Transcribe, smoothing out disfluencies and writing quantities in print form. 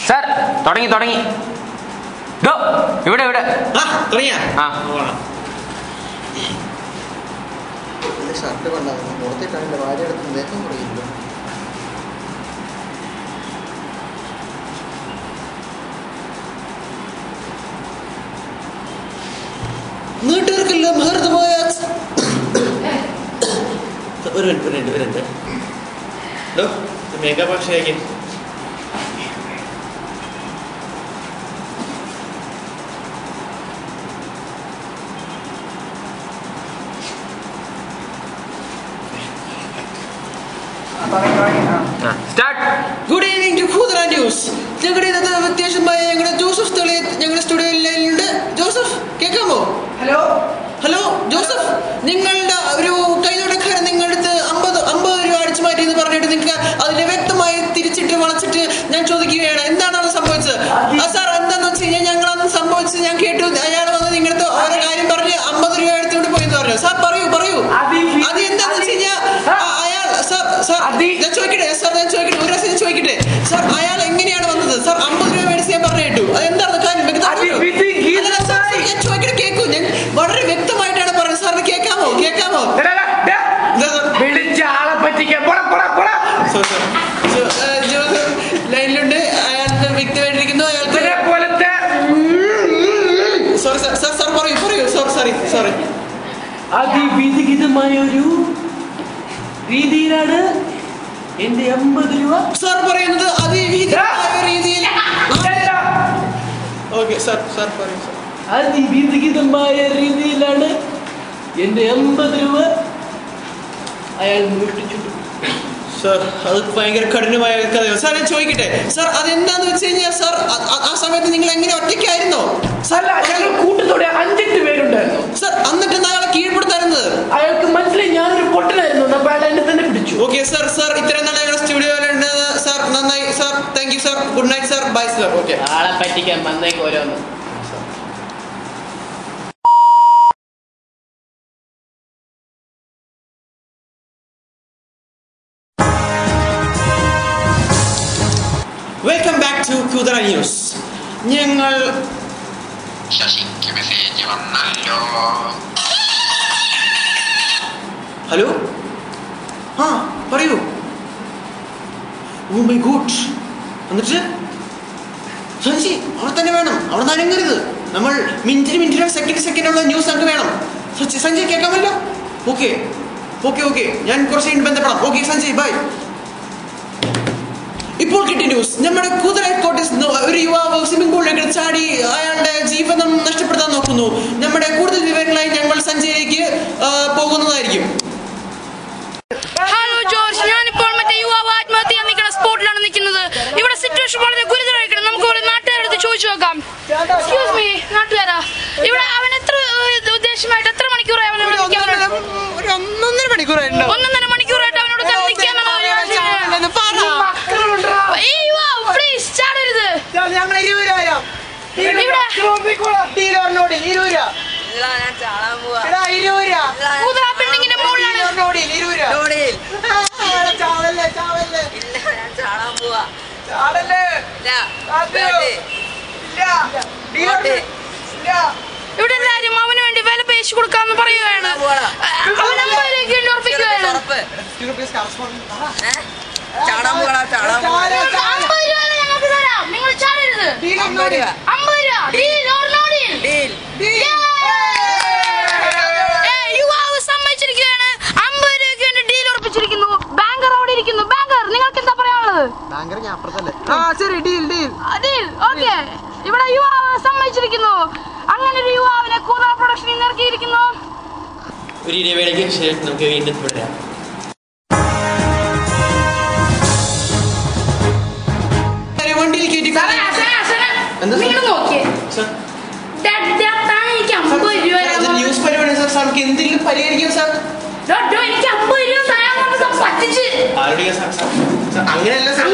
Sir തുടങ്ങി തുടങ്ങി. ഇവിടെ ഇവിടെ ഷർട്ട് കൊണ്ടാകുന്നു പുറത്തിട്ടാണ് ഭാര്യ എടുത്ത് ദേഹം കുറയില്ല. നീട്ടുകാർക്കെല്ലാം ഭാരതമായ ഒരു മിനിറ്റ് മേക്കപ്പ് പക്ഷേ ഗുഡ് ഈവനിങ് ടു കൂതറ ന്യൂസ്. ഞങ്ങളുടെ ഇന്നത്തെ വ്യത്യാസമായ ഞങ്ങളുടെ ജോസഫ് തെളി ഞങ്ങളുടെ സ്റ്റുഡിയോയിലുണ്ട്. ജോസഫ് കേൾക്കാമോ? ഹലോ ഹലോ ജോസഫ്, നിങ്ങളുടെ ഒരു കൈനടക്കാരൻ നിങ്ങളുടെ അടുത്ത് 50 രൂപ അടിച്ചു മാറ്റി എന്ന് പറഞ്ഞിട്ട് നിങ്ങൾക്ക് അതിനെ വ്യക്തമായി തിരിച്ചിട്ട് വളച്ചിട്ട് ഞാൻ ചോദിക്കുകയാണ്, എന്താണ് അത് സംഭവിച്ചത്? സാർ എന്താന്ന് വെച്ച് കഴിഞ്ഞാൽ ഞങ്ങൾ അന്ന് സംഭവിച്ചത് ഞാൻ കേട്ടു. അയാൾ വന്ന് നിങ്ങളുടെ ഓരോ കാര്യം പറഞ്ഞ് 50 രൂപ എടുത്തുകൊണ്ട് പോയി എന്ന് പറഞ്ഞു. സാർ പറയൂ അത് എന്താന്ന് വെച്ച് കഴിഞ്ഞാൽ അയാൾ സാർ ഞാൻ ചോദിക്കട്ടെ ഒരു രസം ചോദിക്കട്ടെ സാർ, അയാൾ എങ്ങനെയാണ് വന്നത്? സാർ 50 രൂപ മേടിച്ച് ഞാൻ പറഞ്ഞു കേട്ടു. അത് എന്താണ് കാര്യം? ഞാൻ ചോദിക്കട്ടെ, കേൾക്കൂ. ഞാൻ വളരെ വ്യക്തമായിട്ടാണ് പറയുന്നത്. സാറിന് കേൾക്കാമോ? ലൈനിലുണ്ട്. അയാൾ വ്യക്തമായിട്ടിരിക്കുന്നു. സാർ പറയൂ. സോറി. അതിവിധിതമായ ഒരു രീതിയിലാണ് എന്റെ 50 രൂപ സാർ പറയുന്നത്. അതിവിധിതമായ രീതിയിൽ അതിവിധിതമായ രീതിയിലാണ് എന്റെ 50 രൂപ അയാൾ മുട്ടിച്ചിട്ടു. സാർ അത് ഭയങ്കര കഠിനമായ കഥയാണ്. സാർ ഞാൻ ചോദിക്കട്ടെ, സാർ അതെന്താന്ന് വെച്ച് കഴിഞ്ഞാൽ സാർ ആ സമയത്ത് നിങ്ങൾ എങ്ങനെ ഒറ്റയ്ക്കായിരുന്നോ? ഞങ്ങൾ കൂട്ടത്തോടെ 5-8 പേരുണ്ടായിരുന്നു. സാർ എന്നിട്ട് അയാളെ കീഴ്പ്പെടുത്താറുന്നത് അയാൾക്ക് മനസ്സിലായി ഞാനൊരു പൊട്ടനായിരുന്നു. അപ്പൊ അയാൾ എന്നെ തന്നെ പിടിച്ചു. ഓക്കെ സാർ ഇത്രയും നാളെ ഞങ്ങളുടെ സ്റ്റുഡിയോയിലുണ്ട് സാർ. നന്നായി sir. Thank you sir. Good night sir. Bye sir. Okay. ആളെ പറ്റിക്കാൻ വന്നേക്ക് ഓരോന്ന്. വെൽക്കം ബാക്ക് ടു കൂതറ ന്യൂസ്. ഞങ്ങൾ ഹലോ പറയൂ. Oh my God. എന്നിട്ട് സഞ്ജി അവിടെ തന്നെ വേണം, അവിടെ നിന്ന് അനങ്ങരുത്. നമ്മൾ മിനിറ്റിന് സെക്കൻഡുള്ള ന്യൂസ് നമുക്ക് വേണം. സഞ്ജയ് കേൾക്കാമല്ലോ? ഓക്കെ ഞാൻ കുറച്ച് കഴിഞ്ഞ് ബന്ധപ്പെടാം. Okay Sanjay bye. ഇപ്പോൾ കിട്ടിയ ന്യൂസ്, നമ്മുടെ കൂതറ കോട്ടേഴ്സ് ഒരു യുവാവ് സ്വിമ്മിംഗ് പൂളിലേക്ക് ചാടി അയാളുടെ ജീവനം നഷ്ടപ്പെടുത്താൻ നോക്കുന്നു. നമ്മുടെ കൂടുതൽ വിവരങ്ങളായി ഞങ്ങൾ സഞ്ജയിലേക്ക് പോകുന്നതായിരിക്കും. ഹലോ ജോർജ്, ഞാനിപ്പോൾ മറ്റേ യുവാവ് ആത്മഹത്യ നിൽക്കുന്ന സ്പോട്ടിലാണ് നിൽക്കുന്നത്. ഇവിടെ സിറ്റുവേഷൻ വളരെ ഗുരുതരമായിരിക്കണം. നമുക്ക് ഇവിടെ നാട്ടുകാരുടെ ചോദിച്ചു നോക്കാം. എക്സ്ക്യൂസ് മീ നാട്ടുകാരാ, ഇവിടെ അവൻ എത്ര ഉദ്ദേശമായിട്ട് എത്ര മണിക്കൂറായി അവനോട് നിൽക്കാൻ? 1.5 മണിക്കൂറായിട്ട് അവനോട് നിൽക്കാൻ ഇവിടെ എല്ലാരും അവന് വേണ്ടി വില പേശി കൊടുക്കാന്ന് പറയുകയാണ്. നിങ്ങൾ ചാടരുത്. 50 യുവാവ് സമ്മതിച്ചിരിക്കുകയാണ്. 50 രൂപയ്ക്ക് വേണ്ടി ഡീൽ ഉറപ്പിച്ചിരിക്കുന്നു. ബാങ്കർ അവിടെ ഇരിക്കുന്നു. ബാങ്കർ, നിങ്ങൾക്ക് എന്താ പറയാനുള്ളത്? ഓക്കെ, ഇവിടെ യുവാവ് സമ്മതിച്ചിരിക്കുന്നു. അങ്ങനെ ഒരു യുവാവിനെ കൂതറ പ്രൊഡക്ഷനിൽ ഇറക്കിയിരിക്കുന്നു. ഒരു ഇടവേളയ്ക്ക് ശേഷം നമുക്ക് വീണ്ടും തുടരാം. വണ്ടിയിൽ കയറ്റി ന്യൂസ് പരിപാടി സാർ. സാർക്ക് എന്തെങ്കിലും പരിഹരിക്കും സാർ. എനിക്ക് 50 രൂപ പറ്റിച്ച്. അങ്ങനെയല്ല സാർ.